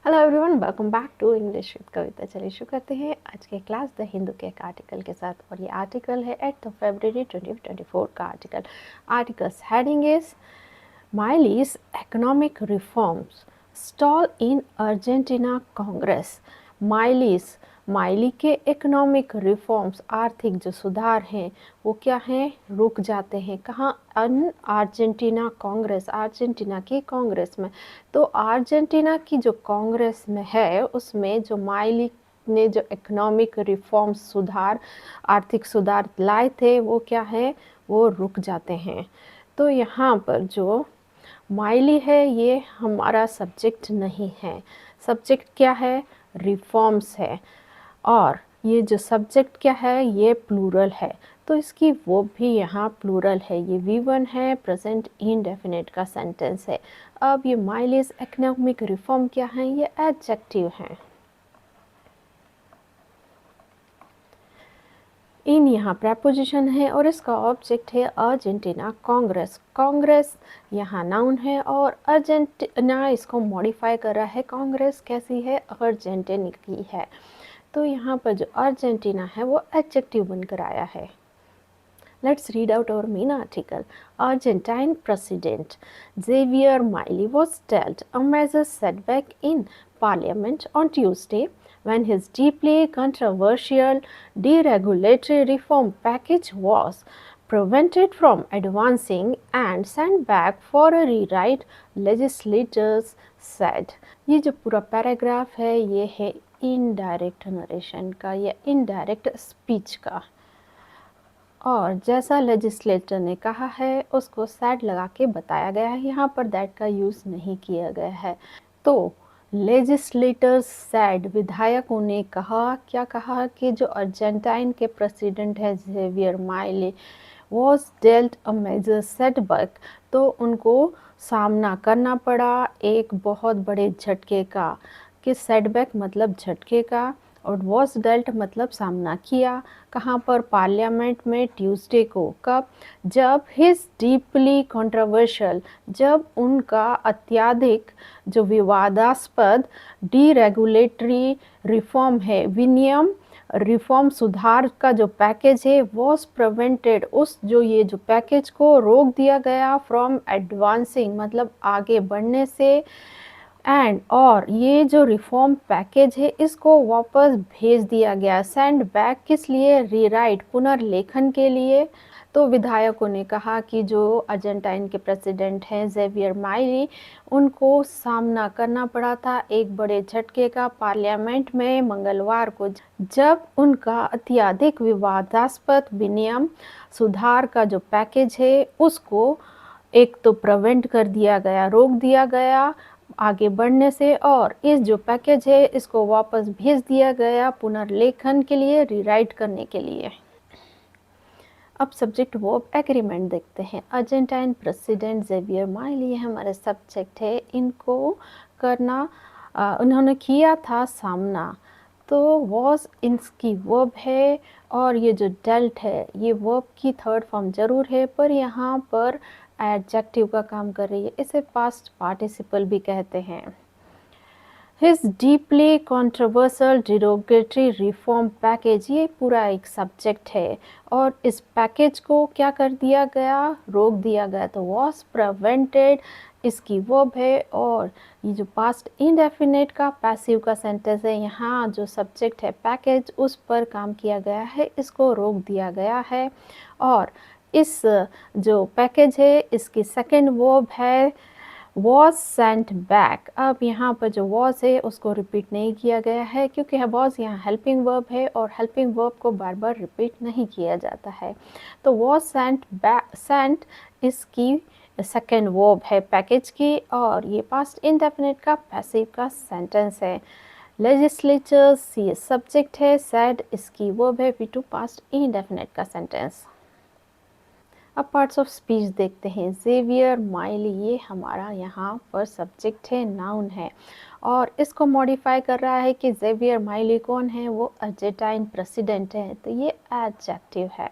Hello everyone, welcome back to English with Kavita. चलिए शुरू करते हैं आज के क्लास द हिंदू के एक आर्टिकल के साथ। और ये आर्टिकल है 8 फरवरी 2024 का article. Articles heading is Milei's economic reforms stall in Argentina Congress. Milei के इकोनॉमिक रिफॉर्म्स, आर्थिक जो सुधार हैं वो क्या हैं, रुक जाते हैं। कहाँ? अर्जेंटीना कांग्रेस, अर्जेंटीना की कांग्रेस में। तो अर्जेंटीना की जो कांग्रेस में है उसमें जो माइली ने जो इकोनॉमिक रिफॉर्म्स, सुधार, आर्थिक सुधार लाए थे वो क्या है, वो रुक जाते हैं। तो यहाँ पर जो माइली है ये हमारा सब्जेक्ट नहीं है। सब्जेक्ट क्या है? रिफॉर्म्स है। और ये जो सब्जेक्ट क्या है, ये प्लूरल है, तो इसकी वो भी यहाँ प्लूरल है। ये V1 है, प्रेजेंट इंडेफिनिट का सेंटेंस है। अब ये माइलीज इकोनॉमिक रिफॉर्म क्या है, ये एडजेक्टिव हैं। इन यहाँ प्रेपोजिशन है और इसका ऑब्जेक्ट है अर्जेंटीना कांग्रेस। कांग्रेस यहाँ नाउन है और अर्जेंटीना इसको मॉडिफाई कर रहा है। कांग्रेस कैसी है? अर्जेंटीना की है। तो यहाँ पर जो अर्जेंटीना है वो एडजेक्टिव बनकर आया है। Let's read out our main article. Argentine President Javier Milei was dealt a major setback in Parliament on Tuesday when his deeply controversial deregulatory reform package was prevented from advancing and sent back for a rewrite, legislators said. ये जो पूरा paragraph है ये है indirect narration का या indirect speech का। और जैसा लेजिस्लेटर ने कहा है उसको सैड लगा के बताया गया है। यहाँ पर दैट का यूज़ नहीं किया गया है। तो लेजिस्लेटर्स सैड, विधायकों ने कहा, क्या कहा कि जो अर्जेंटाइन के प्रेसिडेंट है Javier Milei was dealt a major setback, तो उनको सामना करना पड़ा एक बहुत बड़े झटके का। कि सेटबैक मतलब झटके का, और वॉज डेल्ट मतलब सामना किया। कहाँ पर? पार्लियामेंट में ट्यूसडे को। कब? जब हिज डीपली कंट्रोवर्शियल, जब उनका अत्यधिक जो विवादास्पद डीरेगुलेटरी रिफॉर्म है, विनियम रिफॉर्म सुधार का जो पैकेज है वॉज प्रिवेंटेड, उस जो ये जो पैकेज को रोक दिया गया फ्रॉम एडवांसिंग मतलब आगे बढ़ने से, एंड और ये जो रिफॉर्म पैकेज है इसको वापस भेज दिया गया। सेंड बैक किस लिए? रीराइट, पुनर्लेखन के लिए। तो विधायकों ने कहा कि जो अर्जेंटाइन के प्रेसिडेंट हैं जेवियर माइली, उनको सामना करना पड़ा था एक बड़े झटके का पार्लियामेंट में मंगलवार को, जब उनका अत्यधिक विवादास्पद विनियम सुधार का जो पैकेज है उसको एक तो प्रिवेंट कर दिया गया, रोक दिया गया आगे बढ़ने से, और इस जो पैकेज है इसको वापस भेज दिया गया पुनर्लेखन के लिए, रीराइट करने के लिए। अब सब्जेक्ट वर्ब एग्रीमेंट देखते हैं। अर्जेंटाइन प्रेसिडेंट जेवियर माइली, ये हमारे सब्जेक्ट है। इनको करना उन्होंने किया था सामना, तो वॉज इनकी वर्ब है, और ये जो डेल्ट है ये वर्ब की थर्ड फॉर्म जरूर है पर यहाँ पर एडजेक्टिव का काम कर रही है। इसे पास्ट पार्टिसिपल भी कहते हैं। His deeply controversial derogatory reform package, ये पूरा एक सब्जेक्ट है और इस पैकेज को क्या कर दिया गया? रोक दिया गया। तो वॉज प्रिवेंटेड इसकी वर्ब है, और ये जो पास्ट इंडेफिनिट का पैसिव का सेंटेंस है, यहाँ जो सब्जेक्ट है पैकेज उस पर काम किया गया है, इसको रोक दिया गया है। और इस जो पैकेज है इसकी सेकेंड वर्ब है वॉज सेंट बैक। अब यहाँ पर जो वॉज है उसको रिपीट नहीं किया गया है क्योंकि वॉज यहाँ हेल्पिंग वर्ब है और हेल्पिंग वर्ब को बार बार रिपीट नहीं किया जाता है। तो वॉज सेंट बैक, सेंट इसकी सेकेंड वर्ब है पैकेज की, और ये पास्ट इंडेफिनिट का पैसिव का सेंटेंस है। लेजिस्लेचर्स ये सब्जेक्ट है, सैड इसकी वर्ब है, V2 पास्ट इंडेफिनिट का सेंटेंस। अब पार्ट्स ऑफ स्पीच देखते हैं। जेवियर माइली, ये हमारा यहाँ पर सब्जेक्ट है, नाउन है, और इसको मॉडिफाई कर रहा है कि जेवियर माइली कौन है? वो अर्जेंटाइन प्रेसिडेंट है, तो ये एडजेक्टिव है।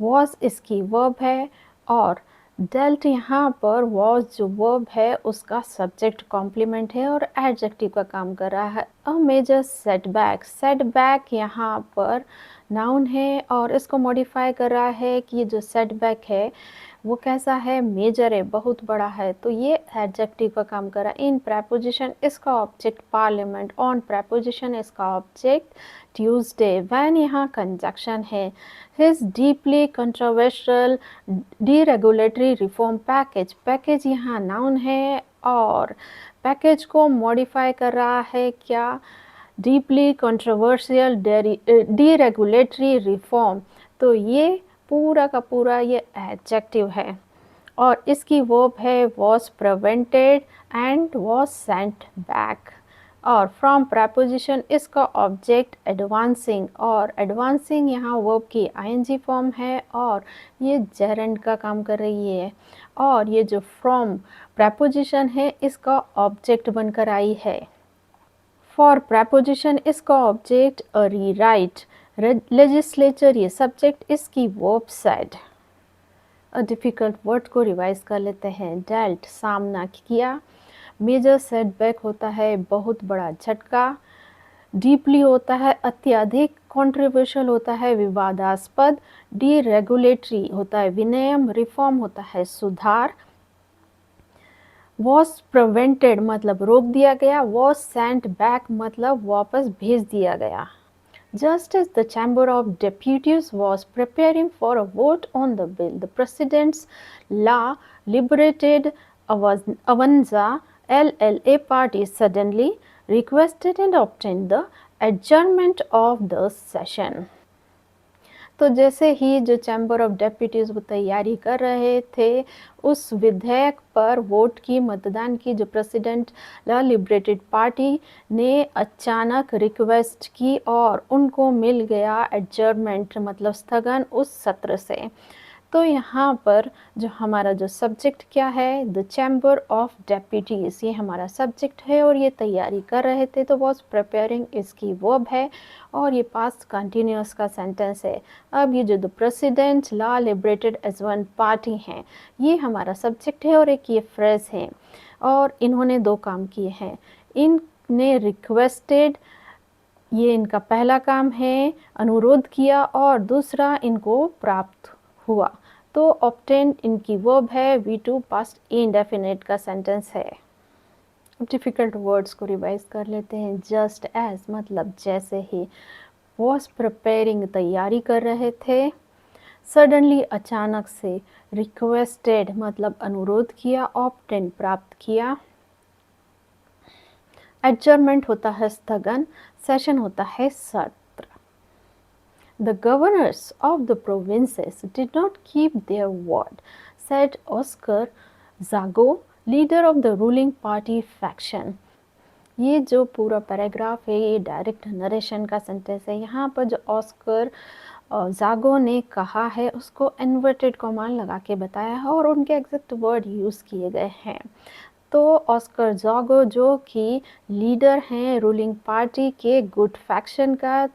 वॉज इसकी वर्ब है, और डेल्ट यहाँ पर वॉज जो वर्ब है उसका सब्जेक्ट कॉम्प्लीमेंट है और एडजेक्टिव का काम कर रहा है। अ मेजर सेटबैक, सेटबैक यहाँ पर नाउन है और इसको मॉडिफाई कर रहा है कि ये जो सेटबैक है वो कैसा है, मेजर है, बहुत बड़ा है, तो ये एडजेक्टिव का काम कर रहा है। इन प्रेपोजिशन इसका ऑब्जेक्ट पार्लियामेंट, ऑन प्रेपोजिशन इसका ऑब्जेक्ट ट्यूसडे, व्हेन यहाँ कंजक्शन है। His deeply controversial deregulatory reform package, package यहाँ नाउन है और पैकेज को मॉडिफाई कर रहा है क्या, डीपली कंट्रोवर्शियल डीरेगुलेटरी रिफॉर्म, तो ये पूरा का पूरा ये एडजेक्टिव है और इसकी वर्ब है was prevented and was sent back। और फ्रॉम प्रेपोजिशन इसका ऑब्जेक्ट एडवांसिंग और एडवांसिंग यहाँ वर्ब की आईएनजी फॉर्म है और ये जेरेंड का काम कर रही है और ये जो फ्रॉम प्रेपोजिशन है इसका ऑब्जेक्ट बनकर आई है। फॉर प्रेपोजिशन इसका ऑब्जेक्ट अ रीराइट, लेजिस्लेचर ये सब्जेक्ट, इसकी verb said. A difficult word को रिवाइज कर लेते हैं। डेल्ट सामना किया, मेजर सेटबैक होता है बहुत बड़ा झटका, डीपली होता है अत्यधिक, कंट्रोवर्शियल होता है विवादास्पद, डीरेगुलेटरी होता है विनियम, रिफॉर्म होता है सुधार, वॉज प्रिवेंटेड मतलब रोक दिया गया, वॉज सेंट बैक मतलब वापस भेज दिया गया। Just as the Chamber of Deputies was preparing for a vote on the bill, the President's law liberated Avanza LLA party suddenly requested and obtained the adjournment of the session। तो जैसे ही जो chamber of डेप्यूटीज़ वो तैयारी कर रहे थे उस विधेयक पर वोट की, मतदान की, जो प्रेसिडेंट ला लिबरेटेड पार्टी ने अचानक रिक्वेस्ट की और उनको मिल गया एडजर्नमेंट मतलब स्थगन उस सत्र से। तो यहाँ पर जो हमारा जो सब्जेक्ट क्या है, द चैम्बर ऑफ डेप्यूटीज़, ये हमारा सब्जेक्ट है और ये तैयारी कर रहे थे, तो वॉज प्रिपेयरिंग इसकी वर्ब है और ये पास्ट कंटिन्यूस का सेंटेंस है। अब ये जो द प्रेसिडेंट ला लिबरेटेड एज वन पार्टी हैं, ये हमारा सब्जेक्ट है और एक ये फ्रेज है और इन्होंने दो काम किए हैं। इनने रिक्वेस्टेड, ये इनका पहला काम है, अनुरोध किया, और दूसरा इनको प्राप्त हुआ, तो ऑब्टेन इनकी वर्ब है, V2 पास्ट इंडेफिनिट का सेंटेंस है। डिफ़िकल्ट वर्ड्स को रिवाइज कर लेते हैं। जस्ट एज मतलब जैसे ही, वॉज प्रिपेयरिंग तैयारी कर रहे थे, सडनली अचानक से, रिक्वेस्टेड मतलब अनुरोध किया, ऑब्टेन प्राप्त किया, एडजर्नमेंट होता है स्थगन, सेशन होता है सत्र। The governors of the provinces did not keep their word, said Oscar Zago, leader of the ruling party faction। ये जो पूरा पैराग्राफ है ये डायरेक्ट नरेशन का सेंटेंस है। यहाँ पर जो ऑस्कर जागो ने कहा है उसको इन्वर्टेड कॉमा लगा के बताया है और उनके एग्जैक्ट वर्ड यूज़ किए गए हैं। तो ऑस्कर जागो जो कि लीडर हैं रूलिंग पार्टी के गुड फैक्शन का,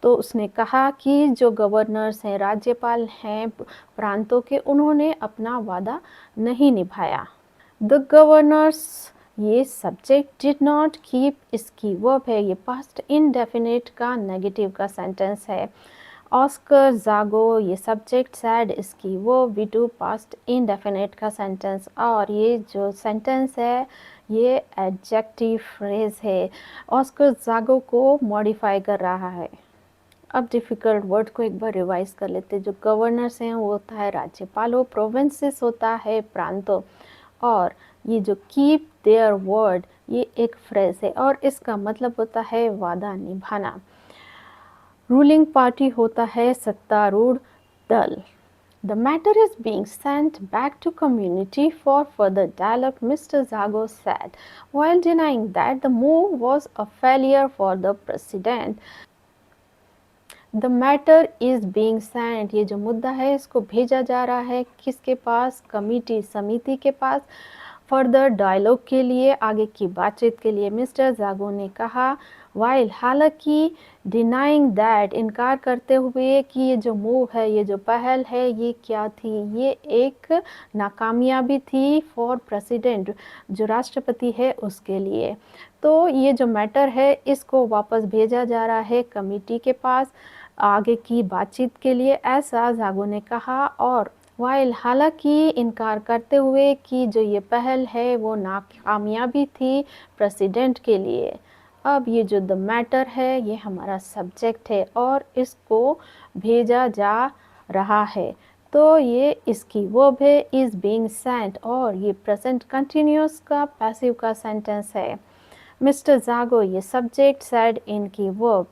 तो उसने कहा कि जो गवर्नर्स हैं, राज्यपाल हैं प्रांतों के, उन्होंने अपना वादा नहीं निभाया। द गवर्नर्स ये सब्जेक्ट, डिड नॉट कीप इसकी वर्ब है, ये पास्ट इंडेफिनिट का नेगेटिव का सेंटेंस है। ऑस्कर जागो ये सब्जेक्ट, सैड इसकी वर्ब, V2 पास्ट इंडेफिनिट का सेंटेंस, और ये जो सेंटेंस है ये एडजेक्टिव फ्रेज है, ऑस्कर जागो को मॉडिफाई कर रहा है। अब डिफ़िकल्ट वर्ड को एक बार रिवाइज कर लेते हैं। जो गवर्नर्स हैं वो होता है राज्यपालों, प्रोविंसेस होता है प्रांतों, और ये जो कीप देयर वर्ड ये एक फ्रेज है और इसका मतलब होता है वादा निभाना। रूलिंग पार्टी होता है सत्तारूढ़ दल। The matter is being sent back to community for further dialogue, Mr. Zago said, while denying that the move was a failure for the president। The matter is being Saint, ये जो मुद्दा है इसको भेजा जा रहा है किसके पास, कमिटी, समिति के पास, फर्दर डायलॉग के लिए, आगे की बातचीत के लिए मिस्टर जागो ने कहा, वाइल हालांकि डिनाइंग दैट, इनकार करते हुए कि ये जो मूव है, ये जो पहल है, ये क्या थी, ये एक नाकामयाबी थी फॉर प्रेसिडेंट, जो राष्ट्रपति है उसके लिए। तो ये जो मैटर है इसको वापस भेजा जा रहा है कमेटी के पास आगे की बातचीत के लिए, ऐसा जागो ने कहा। और वाइल हालांकि इनकार करते हुए कि जो ये पहल है वो नाकामयाबी थी प्रेसिडेंट के लिए। अब ये जो द मैटर है ये हमारा सब्जेक्ट है और इसको भेजा जा रहा है, तो ये इसकी वर्ब है इज बीइंग सेंट, और ये प्रेजेंट कंटिन्यूअस का पैसिव का सेंटेंस है। मिस्टर जागो ये सब्जेक्ट, सेड इनकी वर्ब,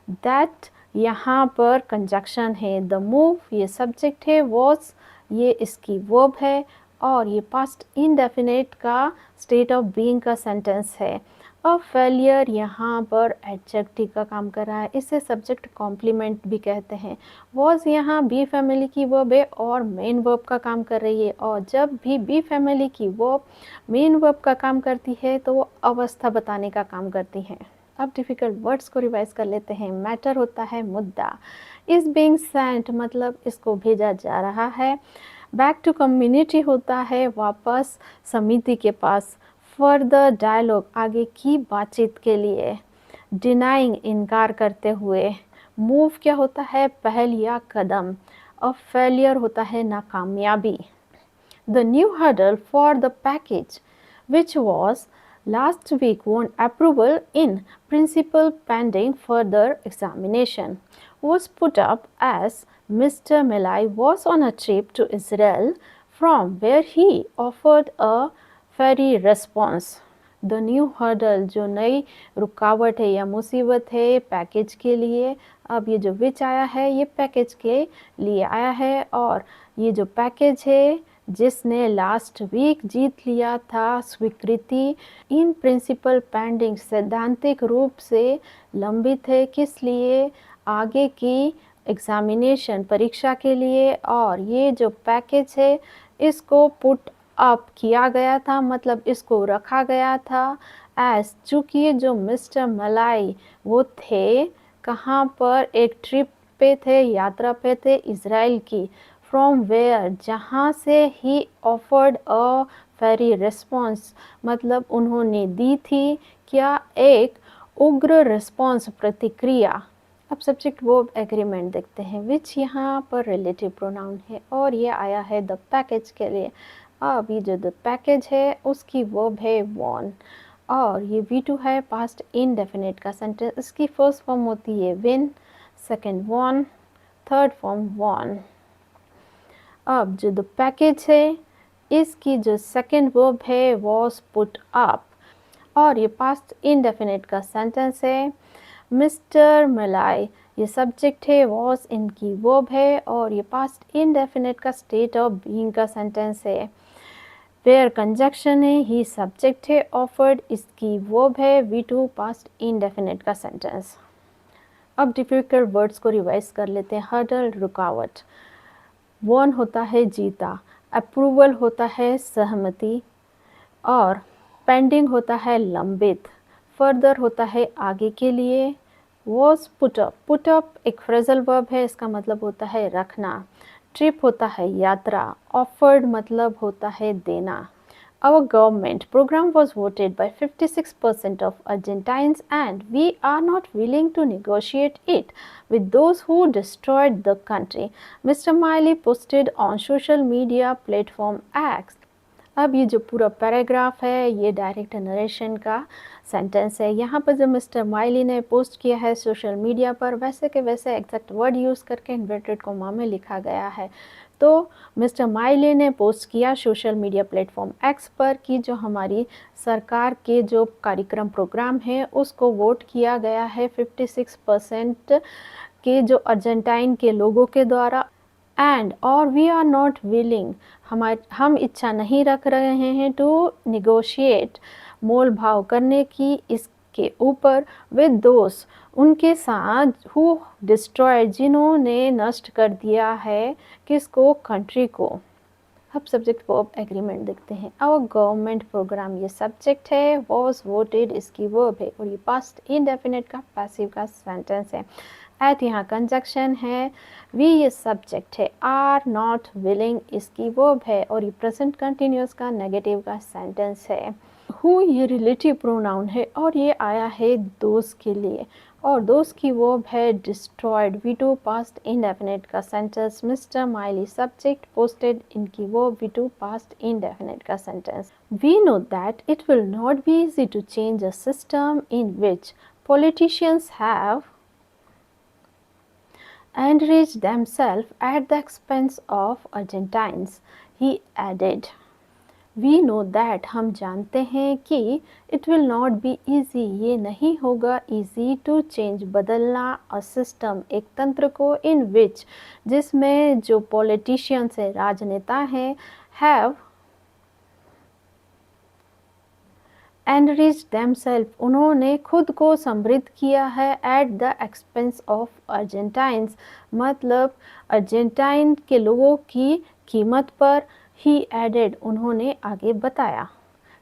दैट यहाँ पर कंजक्शन है, द मूव ये सब्जेक्ट है, वॉज ये इसकी वर्ब है, और ये पास्ट इंडेफिनिट का स्टेट ऑफ बीइंग का सेंटेंस है। अब फेलियर यहाँ पर एडजेक्टिव का काम कर रहा है, इसे सब्जेक्ट कॉम्प्लीमेंट भी कहते हैं। वॉज यहाँ बी फैमिली की वर्ब है और मेन वर्ब का काम कर रही है, और जब भी बी फैमिली की वर्ब मेन वर्ब का काम करती है तो वो अवस्था बताने का काम करती हैं। अब डिफ़िकल्ट वर्ड्स को रिवाइज कर लेते हैं। मैटर होता है मुद्दा, इज़ बीइंग सेंट मतलब इसको भेजा जा रहा है, बैक टू कम्युनिटी होता है वापस समिति के पास, फर्दर डायलॉग आगे की बातचीत के लिए, डिनाइंग इनकार करते हुए, मूव क्या होता है पहल या कदम, और फेलियर होता है नाकामयाबी। The new hurdle for the package, which was last week, won approval in principle pending further examination, was put up as Mr. Melai was on a trip to Israel, from where he offered a ferry response. The new hurdle जो नई रुकावट है या मुसीबत है package के लिए। अब ये जो विच आया है ये पैकेज के लिए आया है, और ये जो पैकेज है जिसने लास्ट वीक जीत लिया था स्वीकृति, इन प्रिंसिपल पेंडिंग सैद्धांतिक रूप से लंबित है, किस लिए, आगे की एग्जामिनेशन परीक्षा के लिए। और ये जो पैकेज है इसको पुट अप किया गया था, मतलब इसको रखा गया था एज, चूँकि जो मिस्टर मलाई वो थे कहाँ पर, एक ट्रिप पे थे, यात्रा पे थे इज़राइल की, फ्रॉम वेयर जहाँ से ही ऑफर्ड अ फेरी रिस्पॉन्स मतलब उन्होंने दी थी क्या, एक उग्र रिस्पॉन्स प्रतिक्रिया। अब सब्जेक्ट वर्ब एग्रीमेंट देखते हैं, विच यहाँ पर रिलेटिव प्रोनाउन है और ये आया है द पैकेज के लिए। अब ये जो द पैकेज है उसकी वर्ब है वॉन, और ये V2 है पास्ट इनडेफिनिट का सेंटेंस, इसकी फर्स्ट फॉर्म होती है win, second won, third form won. अब जो द पैकेज है इसकी जो सेकंड वर्ब है वॉज पुट अप, और ये पास्ट इनडेफिनिट का सेंटेंस है। मिस्टर मलाई ये सब्जेक्ट है, वॉज इनकी वर्ब है, और ये पास्ट इनडेफिनिट का स्टेट ऑफ बीइंग का सेंटेंस है। वेयर कंजक्शन है, ही सब्जेक्ट है, ऑफर्ड इसकी वर्ब है, V2 पास्ट इनडेफिनिट का सेंटेंस। अब डिफिकल्ट वर्ड्स को रिवाइज कर लेते हैं। हर्डल रुकावट, वॉन होता है जीता, अप्रूवल होता है सहमति, और पेंडिंग होता है लंबित, फर्दर होता है आगे के लिए, was put up, put up एक फ्रेजल वर्ब है, इसका मतलब होता है रखना, ट्रिप होता है यात्रा, ऑफर्ड मतलब होता है देना। Our government program was voted by 56% of Argentines, and we are not willing to negotiate it with those who destroyed the country, Mr. Miley posted on social media platform X. अब ये जो पूरा paragraph है ये direct narration का sentence है। यहाँ पर जो मिस्टर माइली ने पोस्ट किया है सोशल मीडिया पर, वैसे के वैसे एग्जैक्ट वर्ड यूज़ करके इन्वर्टेड कॉमा में लिखा गया है। तो मिस्टर माइली ने पोस्ट किया सोशल मीडिया प्लेटफॉर्म एक्स पर कि जो हमारी सरकार के जो कार्यक्रम प्रोग्राम है उसको वोट किया गया है 56% के जो अर्जेंटाइन के लोगों के द्वारा, एंड और वी आर नॉट विलिंग हम इच्छा नहीं रख रहे हैं टू निगोशिएट मोल भाव करने की इसके ऊपर विद दोस्त उनके साथ हु डिस्ट्रॉय जिन्होंने नष्ट कर दिया है किसको, कंट्री को। अब सब्जेक्ट वर्ब एग्रीमेंट देखते हैं। आवर गवर्नमेंट प्रोग्राम, ये सब्जेक्ट है, वॉज वोटेड इसकी वर्ब है और ये पास्ट इंडेफिनिट का पैसिव का सेंटेंस है। एट यहाँ कंजक्शन है, वी ये सब्जेक्ट है, आर नॉट विलिंग इसकी वर्ब है और ये प्रेजेंट कंटिन्यूस का नेगेटिव का सेंटेंस है। हु ये रिलेटिव प्रोनाउन है और ये आया है दोस्त के लिए और दोस्त की वर्ब है destroyed, V two past indefinite का sentence. Mister Miley subject, posted इनकी verb, V two past indefinite का sentence. We know that it will not be easy to change a system in which politicians have enriched themselves at the expense of Argentines, he added. We know that, हम जानते हैं कि it will not be easy, ये नहीं होगा easy to change, बदलना a system, एक तंत्र को in which, जिसमें जो politicians है, राजनेता हैं, have enriched themselves, उन्होंने खुद को समृद्ध किया है at the expense of Argentines, मतलब अर्जेंटाइन के लोगों की कीमत पर। he added, उन्होंने आगे बताया।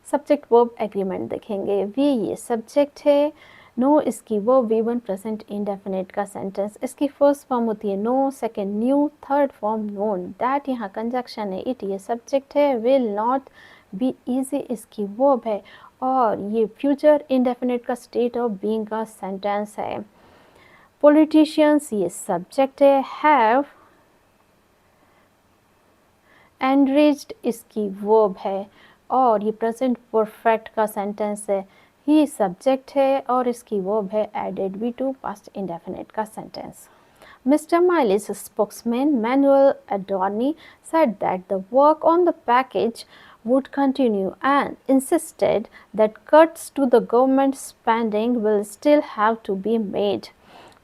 सब्जेक्ट वर्ब एग्रीमेंट देखेंगे। वी ये सब्जेक्ट है, नो इसकी वर्ब V1 प्रेजेंट इंडेफिनिट का सेंटेंस, इसकी फर्स्ट फॉर्म होती है know, second knew, third form known. That यहाँ कंजक्शन है, इट ये सब्जेक्ट है, विल नॉट बी इजी इसकी वर्ब है और ये फ्यूचर इंडेफिनिट का स्टेट ऑफ बीइंग का सेंटेंस है। पॉलिटिशियंस ये सब्जेक्ट है, हैव एनरिच्ड इसकी वर्ब है और ये प्रेजेंट परफेक्ट का सेंटेंस है। ही सब्जेक्ट है और इसकी वर्ब है added, V two past indefinite का sentence. Mr. Miley's spokesman, Manuel Adorni, said that the work on the package would continue and insisted that cuts to the government spending will still have to be made.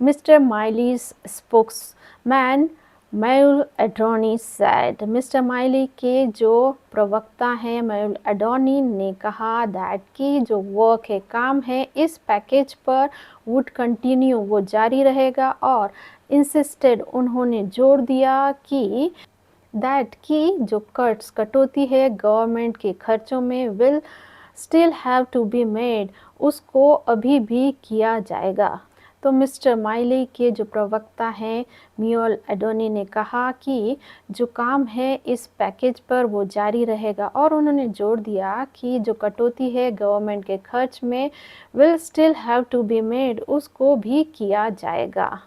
Mr. Miley's spokesman, Manuel Adorni said, Mr. Miley के जो प्रवक्ता हैं Manuel Adorni ने कहा that कि जो work है, काम है इस पैकेज पर would continue, वो जारी रहेगा और insisted, उन्होंने जोर दिया कि that कि जो कट्स कटौती है गवर्नमेंट के खर्चों में will still have to be made, उसको अभी भी किया जाएगा। तो मिस्टर माइली के जो प्रवक्ता हैं मियोल एडोनी ने कहा कि जो काम है इस पैकेज पर वो जारी रहेगा और उन्होंने जोर दिया कि जो कटौती है गवर्नमेंट के खर्च में will still have to be made, उसको भी किया जाएगा।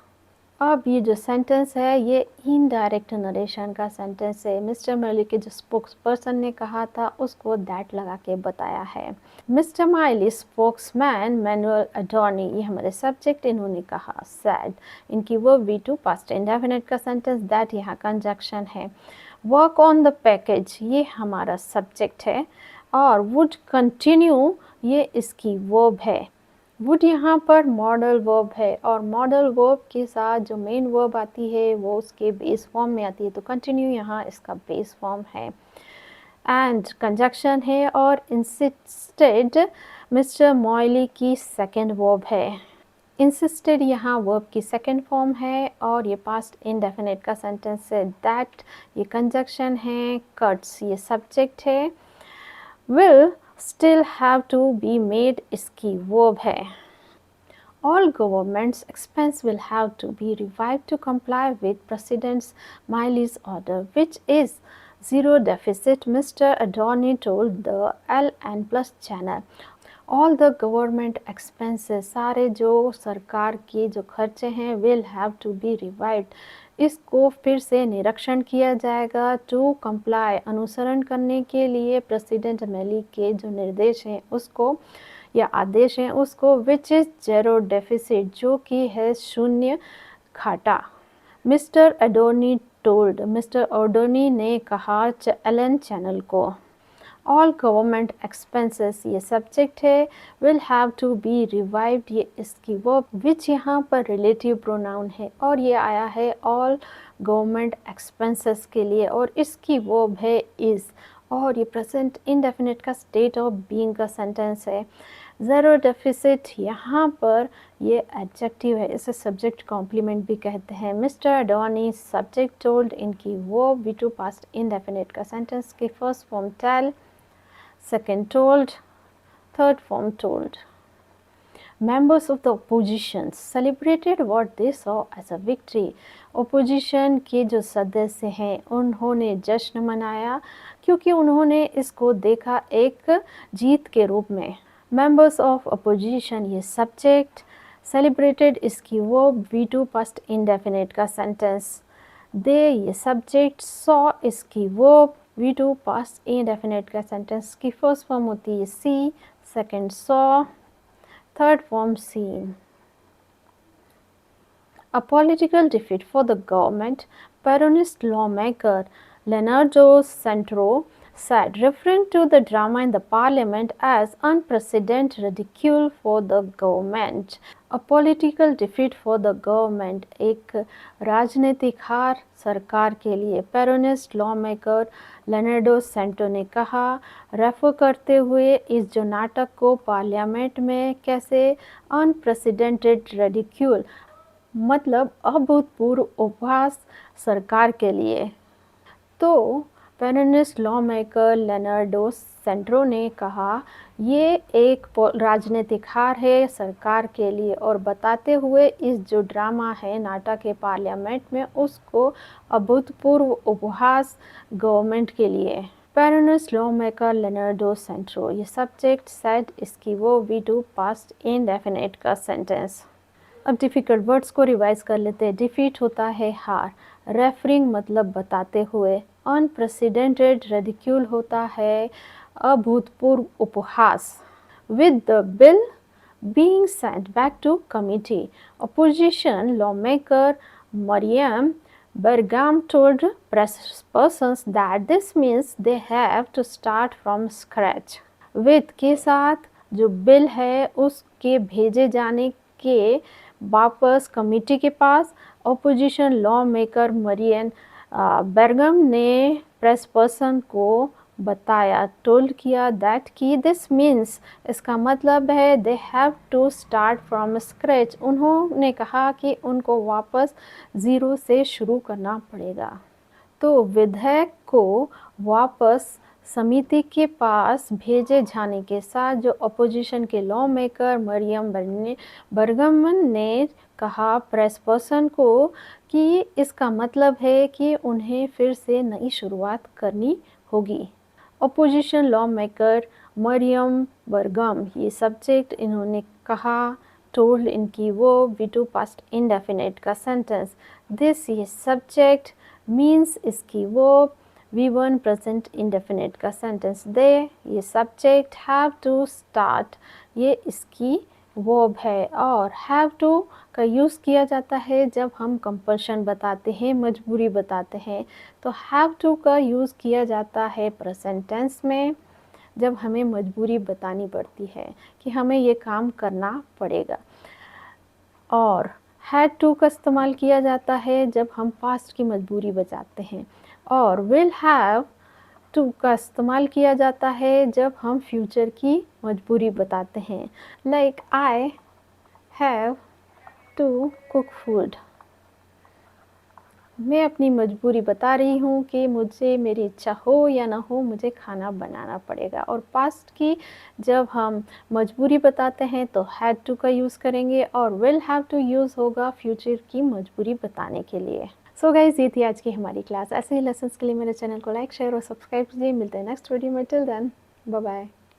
अब ये जो सेंटेंस है ये इनडायरेक्ट नरेशन का सेंटेंस है। मिस्टर माइली के जो स्पोक्स पर्सन ने कहा था उसको दैट लगा के बताया है। मिस्टर माइली स्पोक्समैन मैनुअल अडॉर्नी, ये हमारे सब्जेक्ट, इन्होंने कहा सैड, इनकी वर्ब V2 पास्ट इंडेफिनिट का सेंटेंस, दैट यहाँ कंजक्शन है। वर्क ऑन द पैकेज ये हमारा सब्जेक्ट है और वुड कंटिन्यू ये इसकी वर्ब है। वुड यहाँ पर मॉडल वर्ब है और मॉडल वर्ब के साथ जो मेन वर्ब आती है वो उसके बेस फॉर्म में आती है, तो कंटिन्यू यहाँ इसका बेस फॉर्म है। एंड कंजक्शन है और इंसिस्टेड मिस्टर मॉयली की सेकेंड वर्ब है। इंसिस्टेड यहाँ वर्ब की सेकेंड फॉर्म है और ये पास्ट इनडेफिनिट का सेंटेंस है। दैट ये कंजक्शन है। कट्स ये सब्जेक्ट है। Will still have to be made इसकी verb है। All government's expense will have to be revived to comply with President Miley's order, which is zero deficit, Mr. Adorni told the LN Plus channel. All the government expenses, सारे जो सरकार के जो खर्चे हैं will have to be revived, इसको फिर से निरीक्षण किया जाएगा। टू कंप्लाई अनुसरण करने के लिए प्रेसिडेंट मेली के जो निर्देश हैं उसको या आदेश हैं उसको, विच इज़ जेरो डेफिसिट जो कि है शून्य घाटा। मिस्टर एडोनी टोल्ड, मिस्टर एडोनी ने कहा एलन चैनल को। ऑल गवर्नमेंट एक्सपेंसेस ये सब्जेक्ट है। Will have to be revived ये इसकी वर्ब, विच यहाँ पर रिलेटिव प्रोनाउन है और ये आया है ऑल गवर्नमेंट एक्सपेंसेस के लिए और इसकी वर्ब है इज़ और ये प्रेजेंट इनडेफिनिट का स्टेट ऑफ बीइंग का सेंटेंस है। ज़ीरो डेफिसिट, यहाँ पर ये एडजेक्टिव है, इसे सब्जेक्ट कॉम्प्लीमेंट भी कहते हैं। मिस्टर अडोनी सब्जेक्ट टोल्ड, इनकी वो वी टू पास्ट इंडेफिनिट का सेंटेंस की first form tell, second told, third form told. Members of the opposition celebrated what they saw as a victory. Opposition के जो सदस्य हैं उन्होंने जश्न मनाया क्योंकि उन्होंने इसको देखा एक जीत के रूप में। Members of opposition ये subject, celebrated इसकी वो V2 past indefinite का sentence, they ये subject, saw इसकी वो V2 past indefinite का sentence की first form होती है see, second saw, third form seen. A political defeat for the government, Peronist lawmaker Leonardo Centro said, referring to the drama in the parliament as unprecedented ridicule for the government. A political defeat for the government, एक राजनीतिक हार सरकार के लिए। Peronist lawmaker Leonardo CentOS ने कहा, refer करते हुए इस जो नाटक को पार्लियामेंट में कैसे अनप्रेसिडेंटेड रेडिक्यूल, मतलब अभूतपूर्व उपहास सरकार के लिए। तो पेरोनिस्ट लॉमेकर लेनार्डो सेंट्रो ने कहा ये एक राजनीतिक हार है सरकार के लिए, और बताते हुए इस जो ड्रामा है नाटक के पार्लियामेंट में उसको अभूतपूर्व उपहास गवर्नमेंट के लिए। पेरोनिस्ट लॉमेकर लेनार्डो सेंट्रो, ये सब्जेक्ट सेड इसकी वो V2 पास्ट इंडेफिनिट का सेंटेंस। अब डिफ़िकल्ट वर्ड्स को रिवाइज कर लेते हैं। डिफीट होता है हार, रेफरिंग मतलब बताते हुए, अनप्रेसिडेंटेड रेडिक्यूल होता है अभूतपूर्व उपहास। With the bill being sent back to committee, opposition lawmaker Mariam Bergam told press persons that this means they have to start from scratch. With के साथ जो बिल है उसके भेजे जाने के वापस कमिटी के पास, ऑपोजिशन लॉ मेकर मरियन बेरगम ने प्रेस पर्सन को बताया, टोल्ड किया दैट कि दिस मीन्स इसका मतलब है they have to start from scratch, उन्होंने कहा कि उनको वापस ज़ीरो से शुरू करना पड़ेगा। तो विधेयक को वापस समिति के पास भेजे जाने के साथ जो अपोजिशन के लॉ मेकर मरियम बर्गमन ने कहा प्रेस पर्सन को कि इसका मतलब है कि उन्हें फिर से नई शुरुआत करनी होगी। अपोजिशन लॉ मेकर मरियम बर्गम, ये सब्जेक्ट इन्होंने कहा, टोल्ड इनकी वो V2 पास्ट इंडेफिनिट का सेंटेंस, दिस ये सब्जेक्ट, मीन्स इसकी वो V1 प्रेजेंट इंडेफिनिट का सेंटेंस, दे ये सब्जेक्ट, हैव टू स्टार्ट ये इसकी वर्ब है। और हैव टू का यूज़ किया जाता है जब हम कंपल्शन बताते हैं, मजबूरी बताते हैं, तो हैव टू का यूज़ किया जाता है प्रेजेंट टेंस में जब हमें मजबूरी बतानी पड़ती है कि हमें ये काम करना पड़ेगा। और हैड टू का इस्तेमाल किया जाता है जब हम पास्ट की मजबूरी बताते हैं। और विल हैव टू का इस्तेमाल किया जाता है जब हम फ्यूचर की मजबूरी बताते हैं, like I have to cook food. मैं अपनी मजबूरी बता रही हूँ कि मुझे मेरी इच्छा हो या ना हो मुझे खाना बनाना पड़ेगा। और पास्ट की जब हम मजबूरी बताते हैं तो हैड टू का यूज़ करेंगे, और विल हैव टू यूज़ होगा फ्यूचर की मजबूरी बताने के लिए। सो गाइस, ये थी आज की हमारी क्लास। ऐसे ही लेसन्स के लिए मेरे चैनल को लाइक, शेयर और सब्सक्राइब कीजिए। मिलते हैं नेक्स्ट वीडियो में। Till then, bye bye.